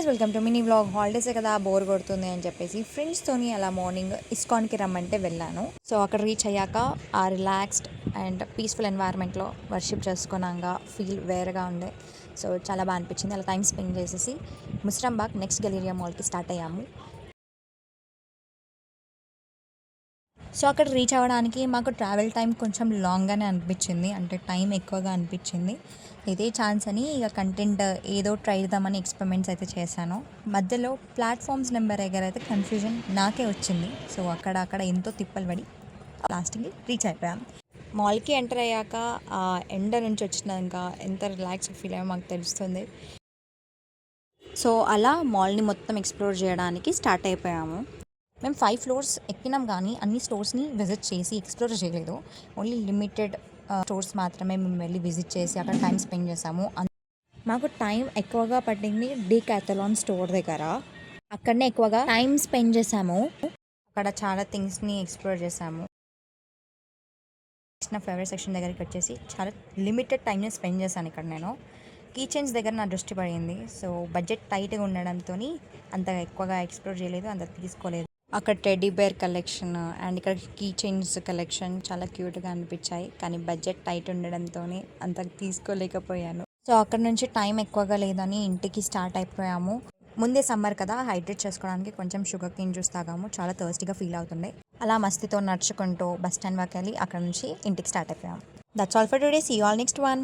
Guys welcome to mini vlog. హాలిడేసే కదా bore కొడుతుంది అని చెప్పేసి ఫ్రెండ్స్తోని అలా మార్నింగ్ ఇస్కాన్కి రమ్మంటే వెళ్ళాను. సో అక్కడ రీచ్ అయ్యాక ఆ రిలాక్స్డ్ అండ్ పీస్ఫుల్ ఎన్వైర్న్మెంట్లో వర్షిప్ చేసుకున్నాక ఫీల్ వేరేగా ఉండే. సో చాలా బాగా అనిపించింది. అలా టైం స్పెండ్ చేసేసి ముస్రాంబాగ్ నెక్స్ట్ గెలీరియా మాల్కి స్టార్ట్ అయ్యాము. సో అక్కడ రీచ్ అవ్వడానికి మాకు ట్రావెల్ టైం కొంచెం లాంగ్గానే అనిపించింది, అంటే టైం ఎక్కువగా అనిపించింది. ఇదే ఛాన్స్ అని ఇక కంటెంట్ ఏదో ట్రై చేద్దామని ఎక్స్పెరిమెంట్స్ అయితే చేశాను. మధ్యలో ప్లాట్ఫామ్స్ నెంబర్ దగ్గర అయితే కన్ఫ్యూజన్ నాకే వచ్చింది. సో అక్కడ ఎంతో తిప్పలు పడి లాస్ట్కి రీచ్ అయిపోయాం. మాల్కి ఎంటర్ అయ్యాక ఆ ఎండ నుంచి వచ్చినాక ఎంత రిలాక్స్ ఫీల్ అయ్యో మాకు తెలుస్తుంది. సో అలా మాల్ని మొత్తం ఎక్స్ప్లోర్ చేయడానికి స్టార్ట్ అయిపోయాము. మేము 5 ఫ్లోర్స్ ఎక్కినాం కానీ అన్ని స్టోర్స్ని విజిట్ చేసి ఎక్స్ప్లోర్ చేయలేదు. ఓన్లీ లిమిటెడ్ స్టోర్స్ మాత్రమే మేము వెళ్ళి విజిట్ చేసి అక్కడ టైం స్పెండ్ చేసాము. మాకు టైం ఎక్కువగా పట్టింది డీకాథలాన్ స్టోర్ దగ్గర. అక్కడనే ఎక్కువగా టైం స్పెండ్ చేసాము. అక్కడ చాలా థింగ్స్ని ఎక్స్ప్లోర్ చేసాము. నా ఫేవరెట్ సెక్షన్ దగ్గరికి వచ్చేసి చాలా లిమిటెడ్ టైంని స్పెండ్ చేశాను ఇక్కడ నేను. కీ చైన్స్ దగ్గర నా దృష్టి పడింది. సో బడ్జెట్ టైట్గా ఉండడంతో అంత ఎక్కువగా ఎక్స్ప్లోర్ చేయలేదు, అంత తీసుకోలేదు. అక్కడ టెడ్డీ బేర్ కలెక్షన్ అండ్ ఇక్కడ కీ చైన్స్ కలెక్షన్ చాలా క్యూట్గా అనిపించాయి, కానీ బడ్జెట్ టైట్ ఉండడంతో అంత తీసుకోలేకపోయాను. సో అక్కడ నుంచి టైం ఎక్కువగా లేదని ఇంటికి స్టార్ట్ అయిపోయాము. ముందే సమ్మర్ కదా, హైడ్రేట్ చేసుకోవడానికి కొంచెం షుగర్ కేన్ జ్యూస్ తాగాము. చాలా థర్స్టీగా ఫీల్ అవుతుండే. అలా మస్తీతో నడుచుకుంటూ బస్ స్టాండ్ వరకు వెళ్ళి అక్కడ నుంచి ఇంటికి స్టార్ట్ అయిపోయాము. That's all for today. See you all next one.